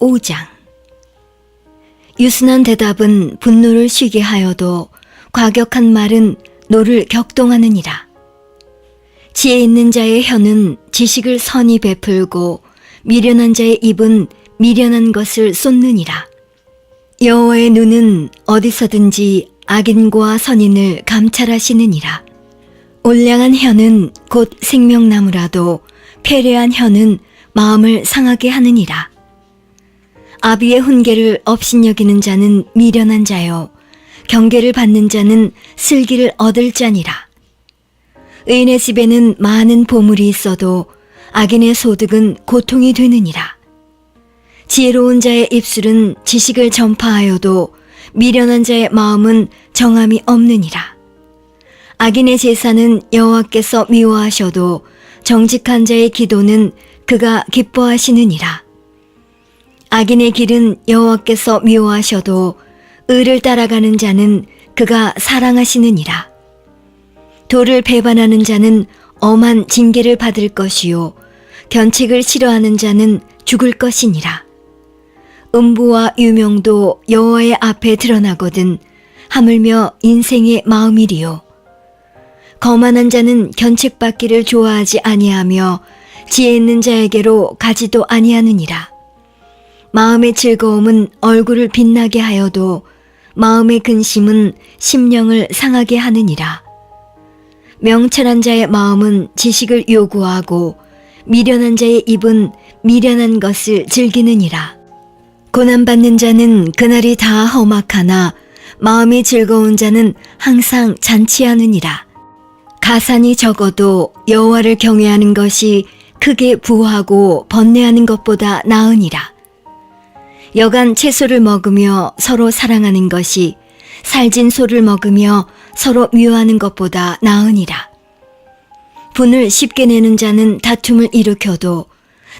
제5장 유순한 대답은 분노를 쉬게 하여도 과격한 말은 노를 격동하느니라. 지혜 있는 자의 혀는 지식을 선히 베풀고 미련한 자의 입은 미련한 것을 쏟느니라. 여호와의 눈은 어디서든지 악인과 선인을 감찰하시느니라. 올량한 혀는 곧 생명나무라도 패례한 혀는 마음을 상하게 하느니라. 아비의 훈계를 업신여기는 자는 미련한 자요 경계를 받는 자는 슬기를 얻을 자니라. 의인의 집에는 많은 보물이 있어도 악인의 소득은 고통이 되느니라. 지혜로운 자의 입술은 지식을 전파하여도 미련한 자의 마음은 정함이 없느니라. 악인의 제사는 여호와께서 미워하셔도 정직한 자의 기도는 그가 기뻐하시느니라. 악인의 길은 여호와께서 미워하셔도 의를 따라가는 자는 그가 사랑하시느니라. 도를 배반하는 자는 엄한 징계를 받을 것이요 견책을 싫어하는 자는 죽을 것이니라. 음부와 유명도 여호와의 앞에 드러나거든 하물며 인생의 마음이리요. 거만한 자는 견책받기를 좋아하지 아니하며 지혜 있는 자에게로 가지도 아니하느니라. 마음의 즐거움은 얼굴을 빛나게 하여도 마음의 근심은 심령을 상하게 하느니라. 명철한 자의 마음은 지식을 요구하고 미련한 자의 입은 미련한 것을 즐기느니라. 고난받는 자는 그날이 다 험악하나 마음이 즐거운 자는 항상 잔치하느니라. 가산이 적어도 여호와를 경외하는 것이 크게 부하고 번뇌하는 것보다 나으니라. 여간 채소를 먹으며 서로 사랑하는 것이 살진 소를 먹으며 서로 미워하는 것보다 나으니라. 분을 쉽게 내는 자는 다툼을 일으켜도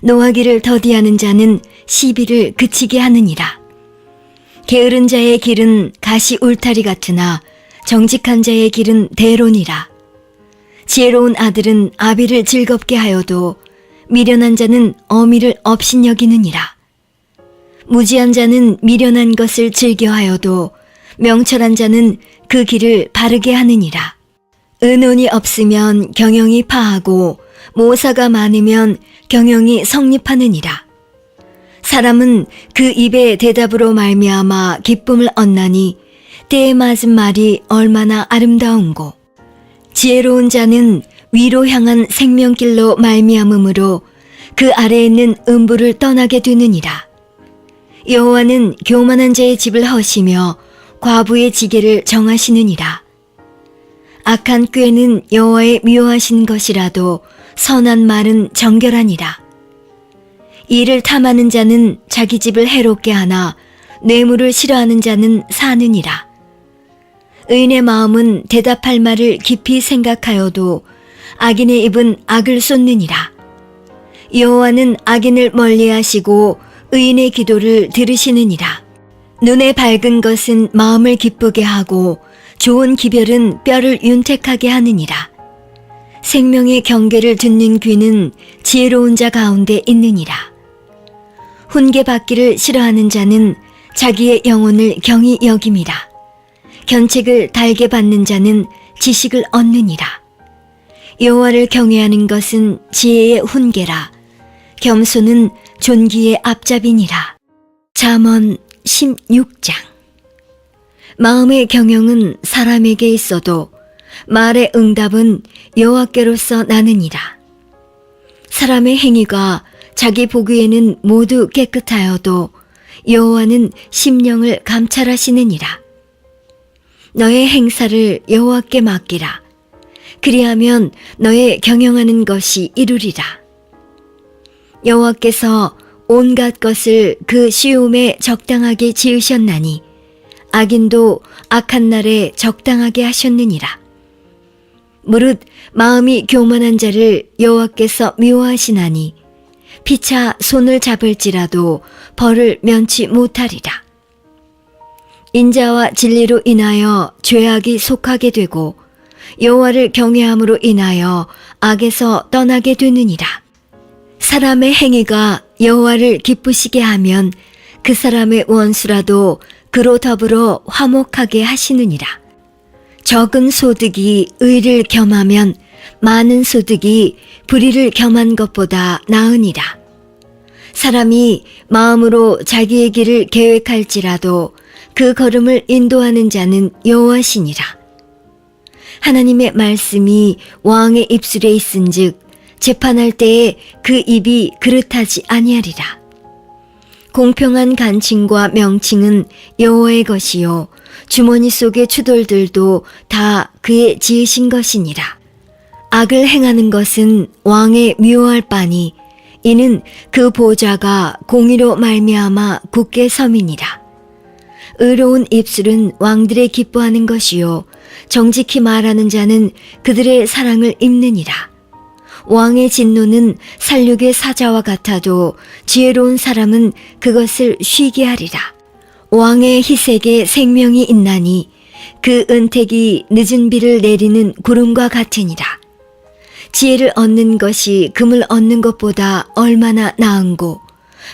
노하기를 더디하는 자는 시비를 그치게 하느니라. 게으른 자의 길은 가시 울타리 같으나 정직한 자의 길은 대론이라. 지혜로운 아들은 아비를 즐겁게 하여도 미련한 자는 어미를 업신여기느니라. 무지한 자는 미련한 것을 즐겨하여도 명철한 자는 그 길을 바르게 하느니라. 의논이 없으면 경영이 파하고 모사가 많으면 경영이 성립하느니라. 사람은 그 입의 대답으로 말미암아 기쁨을 얻나니 때에 맞은 말이 얼마나 아름다운고. 지혜로운 자는 위로 향한 생명길로 말미암음으로 그 아래에 있는 음부를 떠나게 되느니라. 여호와는 교만한 자의 집을 허시며 과부의 지게를 정하시느니라. 악한 꾀는 여호와의 미워하신 것이라도 선한 말은 정결하니라. 이를 탐하는 자는 자기 집을 해롭게 하나 뇌물을 싫어하는 자는 사느니라. 의인의 마음은 대답할 말을 깊이 생각하여도 악인의 입은 악을 쏟느니라. 여호와는 악인을 멀리하시고 의인의 기도를 들으시느니라. 눈에 밝은 것은 마음을 기쁘게 하고 좋은 기별은 뼈를 윤택하게 하느니라. 생명의 경계를 듣는 귀는 지혜로운 자 가운데 있느니라. 훈계받기를 싫어하는 자는 자기의 영혼을 경히 여김이라. 견책을 달게 받는 자는 지식을 얻느니라. 여호와를 경외하는 것은 지혜의 훈계라. 겸손은 존귀의 앞잡이니라. 잠언 16장. 마음의 경영은 사람에게 있어도 말의 응답은 여호와께로서 나느니라. 사람의 행위가 자기 보기에는 모두 깨끗하여도 여호와는 심령을 감찰하시느니라. 너의 행사를 여호와께 맡기라. 그리하면 너의 경영하는 것이 이루리라. 여호와께서 온갖 것을 그 쉬움에 적당하게 지으셨나니 악인도 악한 날에 적당하게 하셨느니라. 무릇 마음이 교만한 자를 여호와께서 미워하시나니 피차 손을 잡을지라도 벌을 면치 못하리라. 인자와 진리로 인하여 죄악이 속하게 되고 여호와를 경외함으로 인하여 악에서 떠나게 되느니라. 사람의 행위가 여호와를 기쁘시게 하면 그 사람의 원수라도 그로 더불어 화목하게 하시느니라. 적은 소득이 의를 겸하면 많은 소득이 불의를 겸한 것보다 나으니라. 사람이 마음으로 자기의 길을 계획할지라도 그 걸음을 인도하는 자는 여호와시니라. 하나님의 말씀이 왕의 입술에 있은즉 재판할 때에 그 입이 그릇하지 아니하리라. 공평한 간칭과 명칭은 여호와의 것이요 주머니 속의 추돌들도 다 그의 지으신 것이니라. 악을 행하는 것은 왕의 미워할 바니 이는 그 보좌가 공의로 말미암아 굳게 섬이니라. 의로운 입술은 왕들의 기뻐하는 것이요 정직히 말하는 자는 그들의 사랑을 입느니라. 왕의 진노는 살육의 사자와 같아도 지혜로운 사람은 그것을 쉬게 하리라. 왕의 희색에 생명이 있나니 그 은택이 늦은 비를 내리는 구름과 같으니라. 지혜를 얻는 것이 금을 얻는 것보다 얼마나 나은고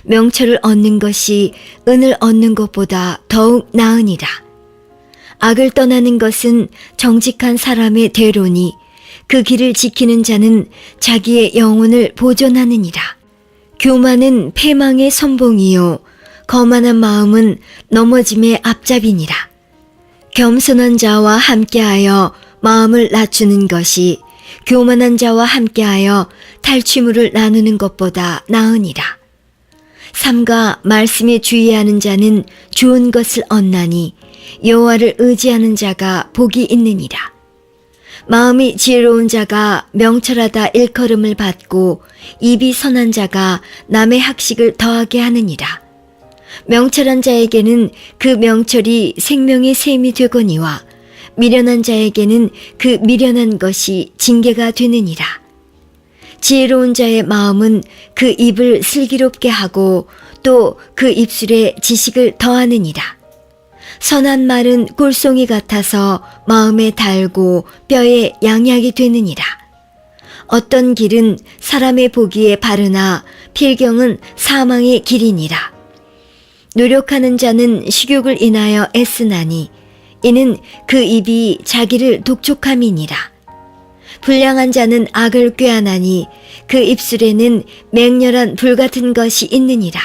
명철을 얻는 것이 은을 얻는 것보다 더욱 나으니라. 악을 떠나는 것은 정직한 사람의 대로니 그 길을 지키는 자는 자기의 영혼을 보존하느니라. 교만은 패망의 선봉이요 거만한 마음은 넘어짐의 앞잡이니라. 겸손한 자와 함께하여 마음을 낮추는 것이 교만한 자와 함께하여 탈취물을 나누는 것보다 나으니라. 삼가 말씀에 주의하는 자는 좋은 것을 얻나니 여호와를 의지하는 자가 복이 있느니라. 마음이 지혜로운 자가 명철하다 일컬음을 받고 입이 선한 자가 남의 학식을 더하게 하느니라. 명철한 자에게는 그 명철이 생명의 샘이 되거니와 미련한 자에게는 그 미련한 것이 징계가 되느니라. 지혜로운 자의 마음은 그 입을 슬기롭게 하고 또 그 입술에 지식을 더하느니라. 선한 말은 꿀송이 같아서 마음에 달고 뼈에 양약이 되느니라. 어떤 길은 사람의 보기에 바르나 필경은 사망의 길이니라. 노력하는 자는 식욕을 인하여 애쓰나니 이는 그 입이 자기를 독촉함이니라. 불량한 자는 악을 꾀하나니 그 입술에는 맹렬한 불같은 것이 있느니라.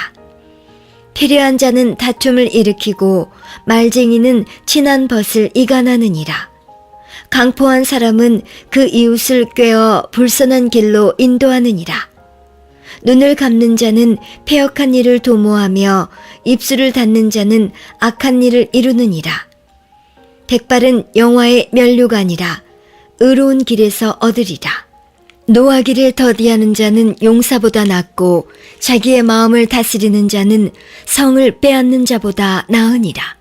필요한 자는 다툼을 일으키고 말쟁이는 친한 벗을 이간하느니라. 강포한 사람은 그 이웃을 꾀어 불선한 길로 인도하느니라. 눈을 감는 자는 패역한 일을 도모하며 입술을 닫는 자는 악한 일을 이루느니라. 백발은 영화의 면류관이라 의로운 길에서 얻으리라. 노하기를 더디하는 자는 용사보다 낫고 자기의 마음을 다스리는 자는 성을 빼앗는 자보다 나으니라.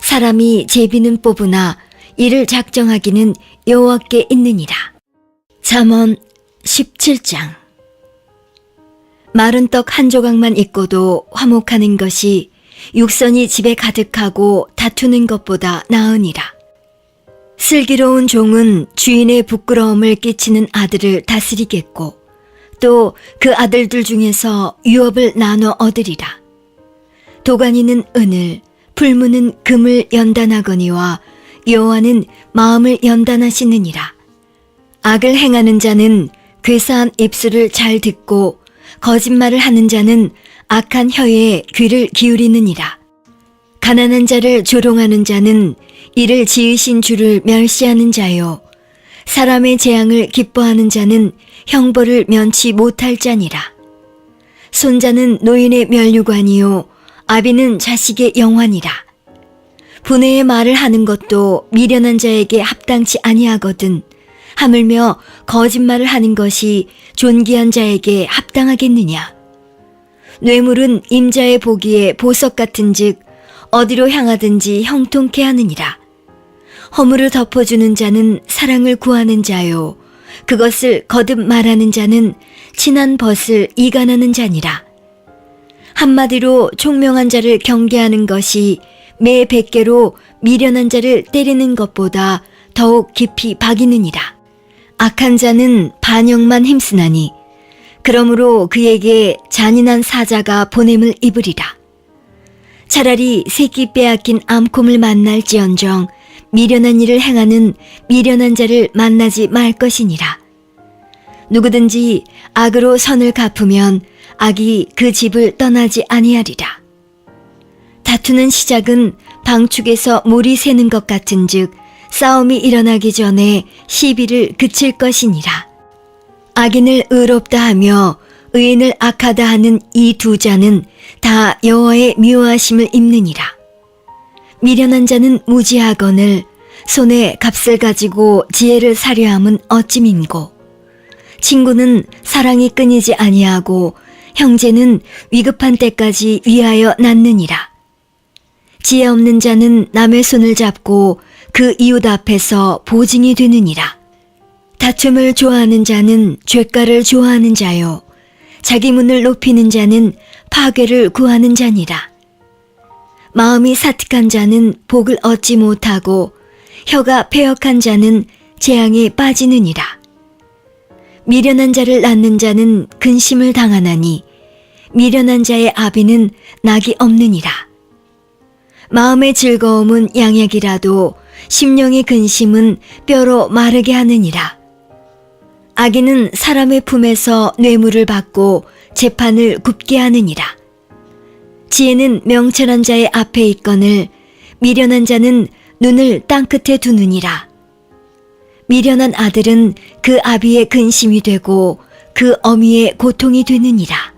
사람이 제비는 뽑으나 이를 작정하기는 여호와께 있느니라. 잠언 17장. 마른 떡 한 조각만 있고도 화목하는 것이 육선이 집에 가득하고 다투는 것보다 나으니라. 슬기로운 종은 주인의 부끄러움을 끼치는 아들을 다스리겠고 또 그 아들들 중에서 유업을 나눠 얻으리라. 도가니는 은을, 풀무는 금을 연단하거니와 여호와는 마음을 연단하시느니라. 악을 행하는 자는 괴사한 입술을 잘 듣고 거짓말을 하는 자는 악한 혀에 귀를 기울이느니라. 가난한 자를 조롱하는 자는 이를 지으신 주를 멸시하는 자요 사람의 재앙을 기뻐하는 자는 형벌을 면치 못할 자니라. 손자는 노인의 면류관이요 아비는 자식의 영환이라. 분해의 말을 하는 것도 미련한 자에게 합당치 아니하거든 하물며 거짓말을 하는 것이 존귀한 자에게 합당하겠느냐. 뇌물은 임자의 보기에 보석 같은즉 어디로 향하든지 형통케 하느니라. 허물을 덮어주는 자는 사랑을 구하는 자요 그것을 거듭 말하는 자는 친한 벗을 이간하는 자니라. 한마디로 총명한 자를 경계하는 것이 매 100개로 미련한 자를 때리는 것보다 더욱 깊이 박이느니라. 악한 자는 반역만 힘쓰나니 그러므로 그에게 잔인한 사자가 보냄을 입으리라. 차라리 새끼 빼앗긴 암콤을 만날지언정 미련한 일을 행하는 미련한 자를 만나지 말 것이니라. 누구든지 악으로 선을 갚으면 악이 그 집을 떠나지 아니하리라. 다투는 시작은 방축에서 물이 새는 것 같은즉 싸움이 일어나기 전에 시비를 그칠 것이니라. 악인을 의롭다 하며 의인을 악하다 하는 이 두 자는 다 여호와의 미워하심을 입느니라. 미련한 자는 무지하거늘 손에 값을 가지고 지혜를 사려함은 어찌 민고. 친구는 사랑이 끊이지 아니하고 형제는 위급한 때까지 위하여 낳느니라. 지혜 없는 자는 남의 손을 잡고 그 이웃 앞에서 보증이 되느니라. 다툼을 좋아하는 자는 죄가를 좋아하는 자요 자기 문을 높이는 자는 파괴를 구하는 자니라. 마음이 사특한 자는 복을 얻지 못하고 혀가 패역한 자는 재앙에 빠지느니라. 미련한 자를 낳는 자는 근심을 당하나니 미련한 자의 아비는 낙이 없느니라. 마음의 즐거움은 양약이라도 심령의 근심은 뼈로 마르게 하느니라. 악인은 사람의 품에서 뇌물을 받고 재판을 굽게 하느니라. 지혜는 명철한 자의 앞에 있거늘 미련한 자는 눈을 땅끝에 두느니라. 미련한 아들은 그 아비의 근심이 되고 그 어미의 고통이 되느니라.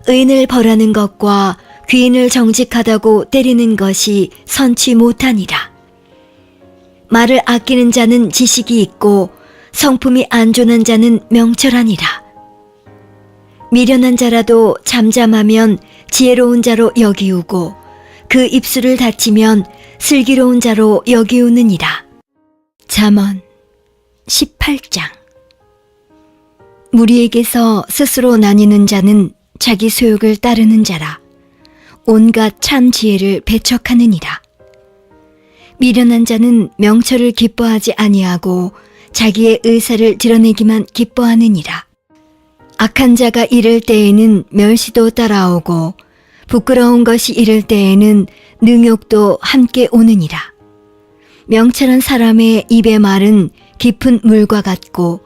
의인을 벌하는 것과 귀인을 정직하다고 때리는 것이 선치 못하니라. 말을 아끼는 자는 지식이 있고 성품이 안전한 자는 명철하니라. 미련한 자라도 잠잠하면 지혜로운 자로 여기우고 그 입술을 닫히면 슬기로운 자로 여기우느니라. 잠언 18장. 무리에게서 스스로 나뉘는 자는 자기 소욕을 따르는 자라. 온갖 참 지혜를 배척하느니라. 미련한 자는 명철을 기뻐하지 아니하고 자기의 의사를 드러내기만 기뻐하느니라. 악한 자가 이를 때에는 멸시도 따라오고 부끄러운 것이 이를 때에는 능욕도 함께 오느니라. 명철한 사람의 입의 말은 깊은 물과 같고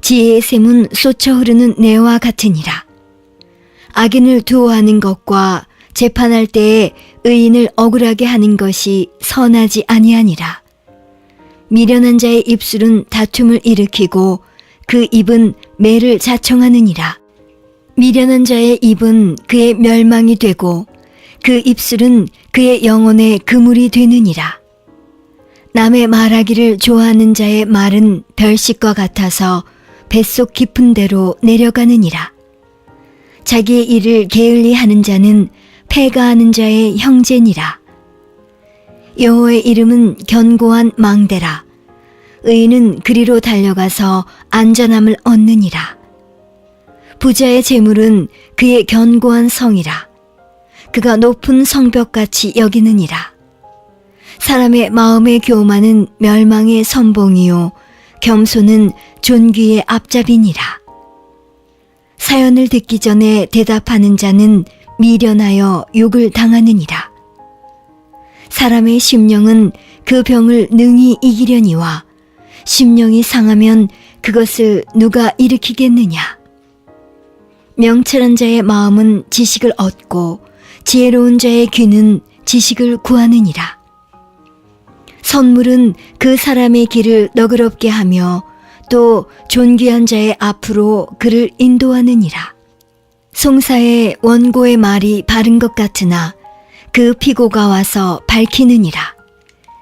지혜의 샘은 쏟쳐 흐르는 내와 같으니라. 악인을 두어하는 것과 재판할 때에 의인을 억울하게 하는 것이 선하지 아니하니라. 미련한 자의 입술은 다툼을 일으키고 그 입은 매를 자청하느니라. 미련한 자의 입은 그의 멸망이 되고 그 입술은 그의 영혼의 그물이 되느니라. 남의 말하기를 좋아하는 자의 말은 별식과 같아서 뱃속 깊은 데로 내려가느니라. 자기의 일을 게을리 하는 자는 패가하는 자의 형제니라. 여호와의 이름은 견고한 망대라. 의인은 그리로 달려가서 안전함을 얻느니라. 부자의 재물은 그의 견고한 성이라. 그가 높은 성벽같이 여기느니라. 사람의 마음의 교만은 멸망의 선봉이요 겸손은 존귀의 앞잡이니라. 사연을 듣기 전에 대답하는 자는 미련하여 욕을 당하느니라. 사람의 심령은 그 병을 능히 이기려니와 심령이 상하면 그것을 누가 일으키겠느냐. 명철한 자의 마음은 지식을 얻고 지혜로운 자의 귀는 지식을 구하느니라. 선물은 그 사람의 길을 너그럽게 하며 또 존귀한 자의 앞으로 그를 인도하느니라. 송사의 원고의 말이 바른 것 같으나 그 피고가 와서 밝히느니라.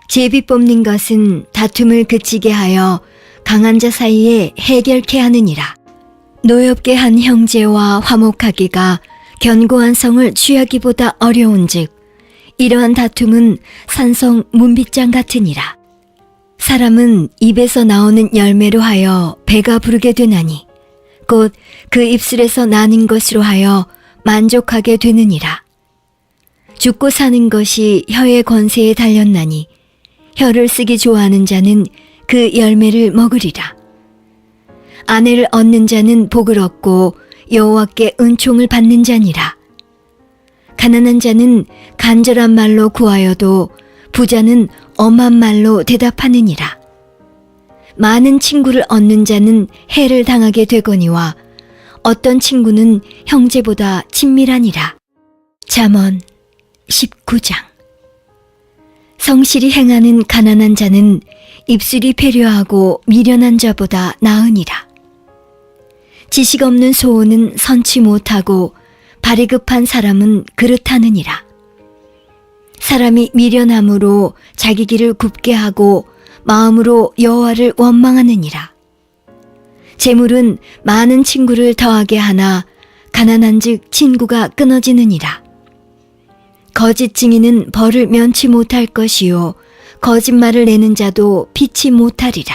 제비 뽑는 것은 다툼을 그치게 하여 강한 자 사이에 해결케 하느니라. 노엽게 한 형제와 화목하기가 견고한 성을 취하기보다 어려운즉 이러한 다툼은 산성 문빗장 같으니라. 사람은 입에서 나오는 열매로 하여 배가 부르게 되나니 곧 그 입술에서 나는 것으로 하여 만족하게 되느니라. 죽고 사는 것이 혀의 권세에 달렸나니 혀를 쓰기 좋아하는 자는 그 열매를 먹으리라. 아내를 얻는 자는 복을 얻고 여호와께 은총을 받는 자니라. 가난한 자는 간절한 말로 구하여도 부자는 엄한 말로 대답하느니라. 많은 친구를 얻는 자는 해를 당하게 되거니와 어떤 친구는 형제보다 친밀하니라. 잠언 19장. 성실히 행하는 가난한 자는 입술이 배려하고 미련한 자보다 나으니라. 지식 없는 소원은 선치 못하고 발이 급한 사람은 그릇하느니라. 사람이 미련함으로 자기 길을 굽게 하고 마음으로 여호와를 원망하느니라. 재물은 많은 친구를 더하게 하나 가난한즉 친구가 끊어지느니라. 거짓 증인은 벌을 면치 못할 것이요 거짓말을 내는 자도 피치 못하리라.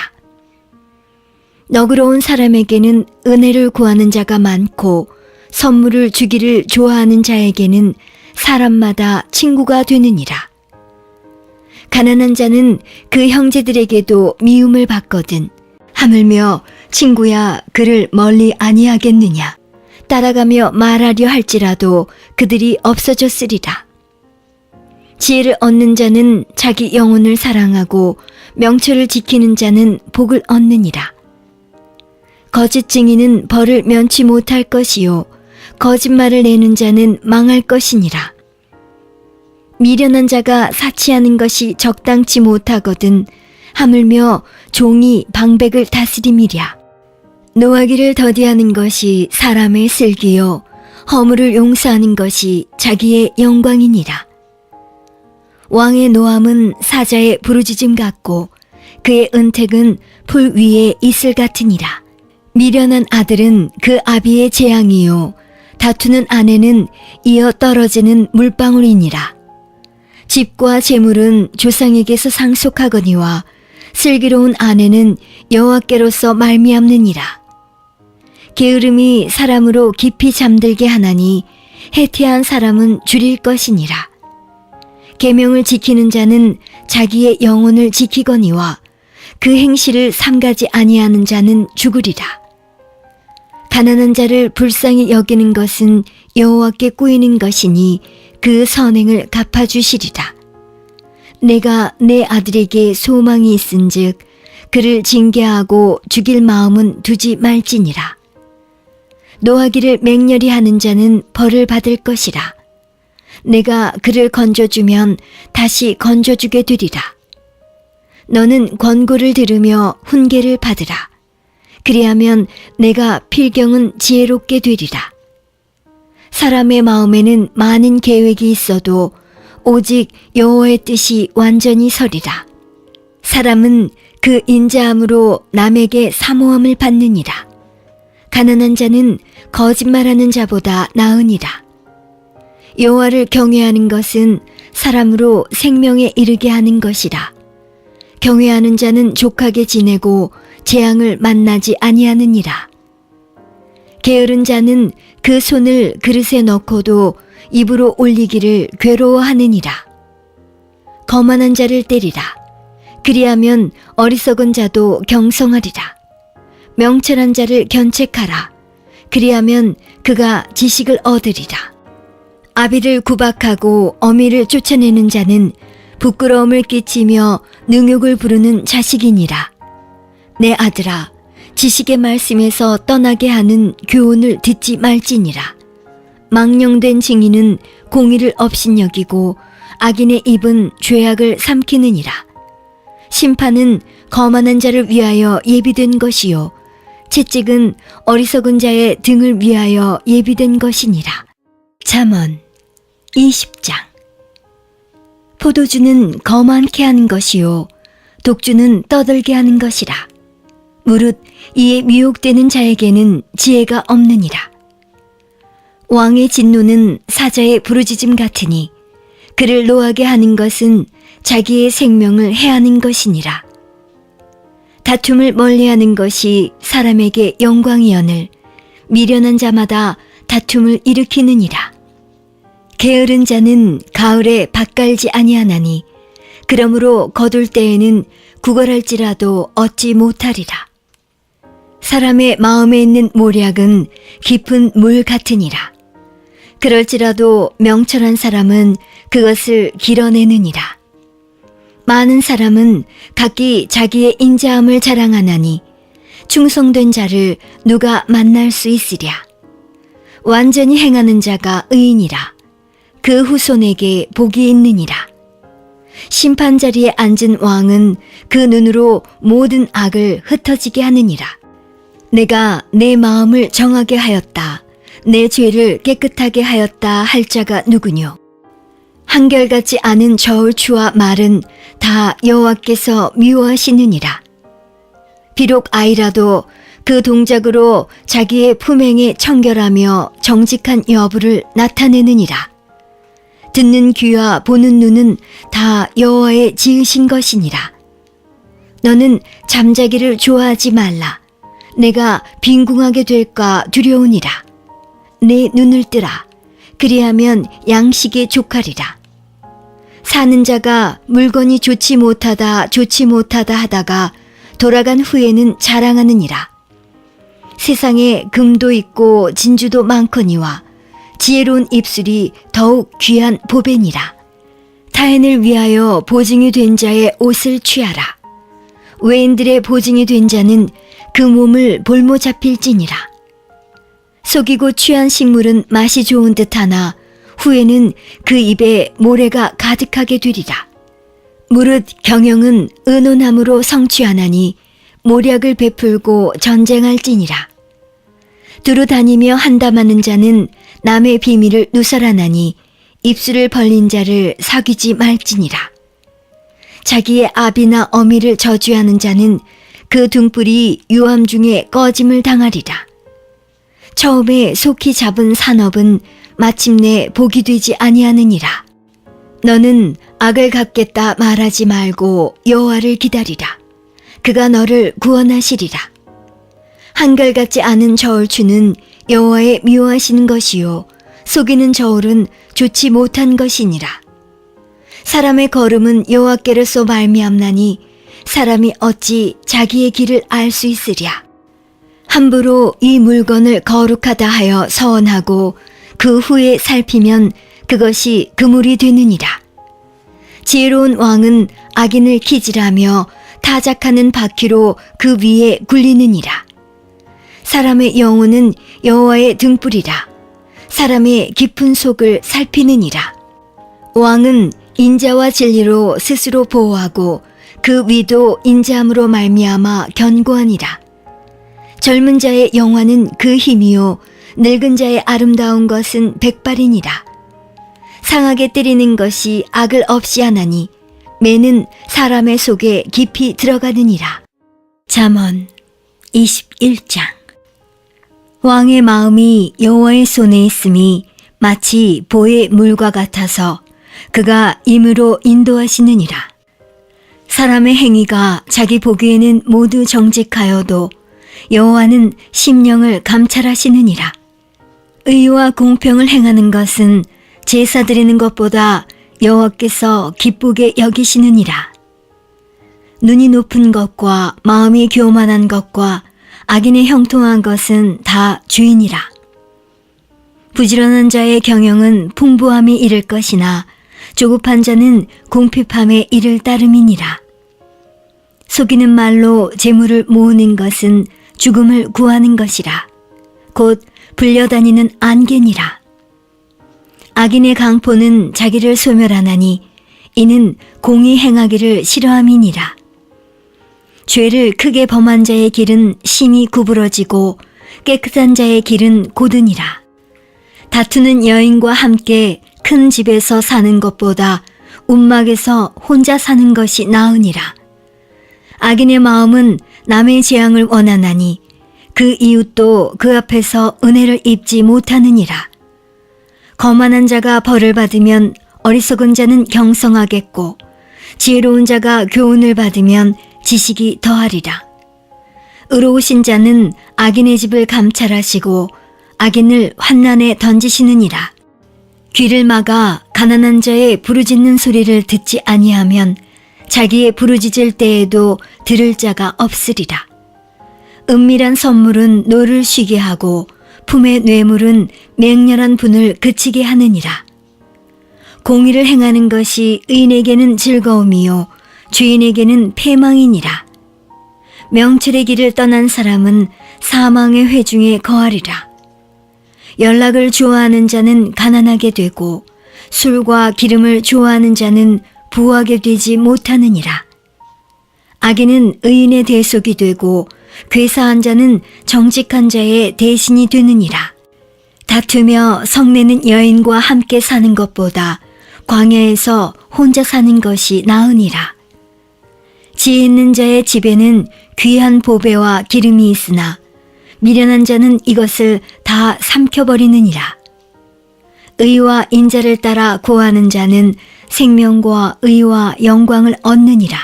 너그러운 사람에게는 은혜를 구하는 자가 많고 선물을 주기를 좋아하는 자에게는 사람마다 친구가 되느니라. 가난한 자는 그 형제들에게도 미움을 받거든 하물며 친구야 그를 멀리 아니하겠느냐. 따라가며 말하려 할지라도 그들이 없어졌으리라. 지혜를 얻는 자는 자기 영혼을 사랑하고 명철을 지키는 자는 복을 얻느니라. 거짓 증인은 벌을 면치 못할 것이요 거짓말을 내는 자는 망할 것이니라. 미련한 자가 사치하는 것이 적당치 못하거든 하물며 종이 방백을 다스림이랴. 노하기를 더디하는 것이 사람의 슬기요 허물을 용서하는 것이 자기의 영광이니라. 왕의 노함은 사자의 부르짖음 같고 그의 은택은 풀 위에 이슬 같으니라. 미련한 아들은 그 아비의 재앙이요 다투는 아내는 이어 떨어지는 물방울이니라. 집과 재물은 조상에게서 상속하거니와 슬기로운 아내는 여호와께로서 말미암느니라. 게으름이 사람으로 깊이 잠들게 하나니 해태한 사람은 줄일 것이니라. 계명을 지키는 자는 자기의 영혼을 지키거니와 그 행실을 삼가지 아니하는 자는 죽으리라. 가난한 자를 불쌍히 여기는 것은 여호와께 꾸이는 것이니 그 선행을 갚아주시리라. 내가 내 아들에게 소망이 있은즉 그를 징계하고 죽일 마음은 두지 말지니라. 노하기를 맹렬히 하는 자는 벌을 받을 것이라. 내가 그를 건져주면 다시 건져주게 되리라. 너는 권고를 들으며 훈계를 받으라. 그리하면 내가 필경은 지혜롭게 되리라. 사람의 마음에는 많은 계획이 있어도 오직 여호와의 뜻이 완전히 서리라. 사람은 그 인자함으로 남에게 사모함을 받느니라. 가난한 자는 거짓말하는 자보다 나으니라. 여호와를 경외하는 것은 사람으로 생명에 이르게 하는 것이라. 경외하는 자는 족하게 지내고 재앙을 만나지 아니하느니라. 게으른 자는 그 손을 그릇에 넣고도 입으로 올리기를 괴로워하느니라. 거만한 자를 때리라. 그리하면 어리석은 자도 경성하리라. 명철한 자를 견책하라. 그리하면 그가 지식을 얻으리라. 아비를 구박하고 어미를 쫓아내는 자는 부끄러움을 끼치며 능욕을 부르는 자식이니라. 내 아들아, 지식의 말씀에서 떠나게 하는 교훈을 듣지 말지니라. 망령된 증인은 공의를 업신여기고 악인의 입은 죄악을 삼키느니라. 심판은 거만한 자를 위하여 예비된 것이요 채찍은 어리석은 자의 등을 위하여 예비된 것이니라. 잠언 20장. 포도주는 거만케 하는 것이요 독주는 떠들게 하는 것이라. 무릇 이에 미혹되는 자에게는 지혜가 없느니라. 왕의 진노는 사자의 부르짖음 같으니 그를 노하게 하는 것은 자기의 생명을 해하는 것이니라. 다툼을 멀리하는 것이 사람에게 영광이여늘 미련한 자마다 다툼을 일으키느니라. 게으른 자는 가을에 밭 갈지 아니하나니 그러므로 거둘 때에는 구걸할지라도 얻지 못하리라. 사람의 마음에 있는 모략은 깊은 물 같으니라. 그럴지라도 명철한 사람은 그것을 길어내느니라. 많은 사람은 각기 자기의 인자함을 자랑하나니 충성된 자를 누가 만날 수 있으랴. 완전히 행하는 자가 의인이라. 그 후손에게 복이 있느니라. 심판 자리에 앉은 왕은 그 눈으로 모든 악을 흩어지게 하느니라. 내가 내 마음을 정하게 하였다. 내 죄를 깨끗하게 하였다 할 자가 누구뇨? 한결같지 않은 저울추와 말은 다 여호와께서 미워하시느니라. 비록 아이라도 그 동작으로 자기의 품행에 청결하며 정직한 여부를 나타내느니라. 듣는 귀와 보는 눈은 다 여호와의 지으신 것이니라. 너는 잠자기를 좋아하지 말라. 내가 빈궁하게 될까 두려우니라. 내 눈을 뜨라. 그리하면 양식에 족하리라. 사는 자가 물건이 좋지 못하다 하다가 돌아간 후에는 자랑하느니라. 세상에 금도 있고 진주도 많거니와 지혜로운 입술이 더욱 귀한 보배니라. 타인을 위하여 보증이 된 자의 옷을 취하라. 외인들의 보증이 된 자는 그 몸을 볼모 잡힐지니라. 속이고 취한 식물은 맛이 좋은 듯하나 후에는 그 입에 모래가 가득하게 되리라. 무릇 경영은 의논함으로 성취하나니 모략을 베풀고 전쟁할지니라. 두루 다니며 한담하는 자는 남의 비밀을 누설하나니 입술을 벌린 자를 사귀지 말지니라. 자기의 아비나 어미를 저주하는 자는 그 등불이 유암 중에 꺼짐을 당하리라. 처음에 속히 잡은 산업은 마침내 복이 되지 아니하느니라. 너는 악을 갚겠다 말하지 말고 여호와를 기다리라. 그가 너를 구원하시리라. 한결같지 않은 저울추는 여호와의 미워하시는 것이요 속이는 저울은 좋지 못한 것이니라. 사람의 걸음은 여호와께로서 말미암나니 사람이 어찌 자기의 길을 알 수 있으랴. 함부로 이 물건을 거룩하다 하여 서원하고 그 후에 살피면 그것이 그물이 되느니라. 지혜로운 왕은 악인을 기질하며 타작하는 바퀴로 그 위에 굴리느니라. 사람의 영혼은 여호와의 등불이라. 사람의 깊은 속을 살피느니라. 왕은 인자와 진리로 스스로 보호하고 그 위도 인자함으로 말미암아 견고하니라. 젊은 자의 영화는 그 힘이요 늙은 자의 아름다운 것은 백발이니라. 상하게 때리는 것이 악을 없이 하나니 매는 사람의 속에 깊이 들어가느니라. 잠언 21장. 왕의 마음이 여호와의 손에 있음이 마치 보의 물과 같아서 그가 임으로 인도하시느니라. 사람의 행위가 자기 보기에는 모두 정직하여도 여호와는 심령을 감찰하시느니라. 의와 공평을 행하는 것은 제사 드리는 것보다 여호와께서 기쁘게 여기시느니라. 눈이 높은 것과 마음이 교만한 것과 악인의 형통한 것은 다 주인이라. 부지런한 자의 경영은 풍부함이 이를 것이나 조급한 자는 궁핍함에 이를 따름이니라. 속이는 말로 재물을 모으는 것은 죽음을 구하는 것이라. 곧 불려다니는 안개니라. 악인의 강포는 자기를 소멸하나니 이는 공의 행하기를 싫어함이니라. 죄를 크게 범한 자의 길은 심히 구부러지고 깨끗한 자의 길은 고드니라. 다투는 여인과 함께 큰 집에서 사는 것보다 움막에서 혼자 사는 것이 나으니라. 악인의 마음은 남의 재앙을 원하나니 그 이웃도 그 앞에서 은혜를 입지 못하느니라. 거만한 자가 벌을 받으면 어리석은 자는 경성하겠고 지혜로운 자가 교훈을 받으면 지식이 더하리라. 의로우신 자는 악인의 집을 감찰하시고 악인을 환난에 던지시느니라. 귀를 막아 가난한 자의 부르짖는 소리를 듣지 아니하면 자기의 부르짖을 때에도 들을 자가 없으리라. 은밀한 선물은 노를 쉬게 하고 품의 뇌물은 맹렬한 분을 그치게 하느니라. 공의를 행하는 것이 의인에게는 즐거움이요 죄인에게는 패망이니라. 명철의 길을 떠난 사람은 사망의 회중에 거하리라. 연락을 좋아하는 자는 가난하게 되고 술과 기름을 좋아하는 자는 부하게 되지 못하느니라. 악인은 의인의 대속이 되고 괴사한 자는 정직한 자의 대신이 되느니라. 다투며 성내는 여인과 함께 사는 것보다 광야에서 혼자 사는 것이 나으니라. 지혜 있는 자의 집에는 귀한 보배와 기름이 있으나 미련한 자는 이것을 다 삼켜버리느니라. 의와 인자를 따라 구하는 자는 생명과 의와 영광을 얻느니라.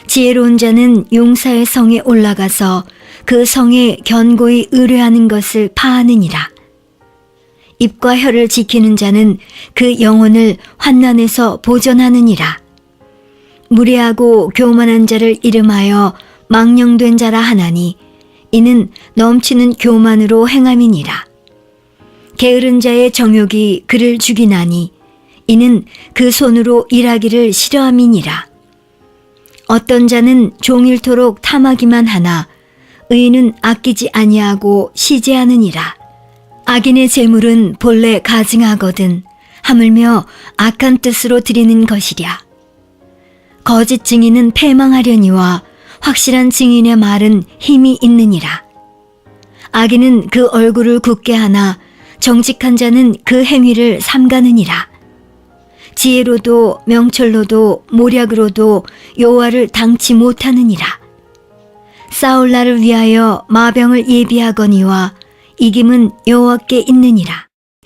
지혜로운 자는 용사의 성에 올라가서 그 성에 견고히 의뢰하는 것을 파하느니라. 입과 혀를 지키는 자는 그 영혼을 환난에서 보전하느니라. 무례하고 교만한 자를 이름하여 망령된 자라 하나니 이는 넘치는 교만으로 행함이니라. 게으른 자의 정욕이 그를 죽이나니 이는 그 손으로 일하기를 싫어함이니라. 어떤 자는 종일토록 탐하기만 하나 의인은 아끼지 아니하고 시제하느니라. 악인의 재물은 본래 가증하거든 하물며 악한 뜻으로 드리는 것이랴. 거짓 증인은 패망하려니와 확실한 증인의 말은 힘이 있느니라. 악인은 그 얼굴을 굳게 하나 정직한 자는 그 행위를 삼가느니라. 지혜로도 명철로도 모략으로도 여호와를 당치 못하느니라. 싸울 날을 위하여 마병을 예비하거니와 이김은 여호와께 있느니라.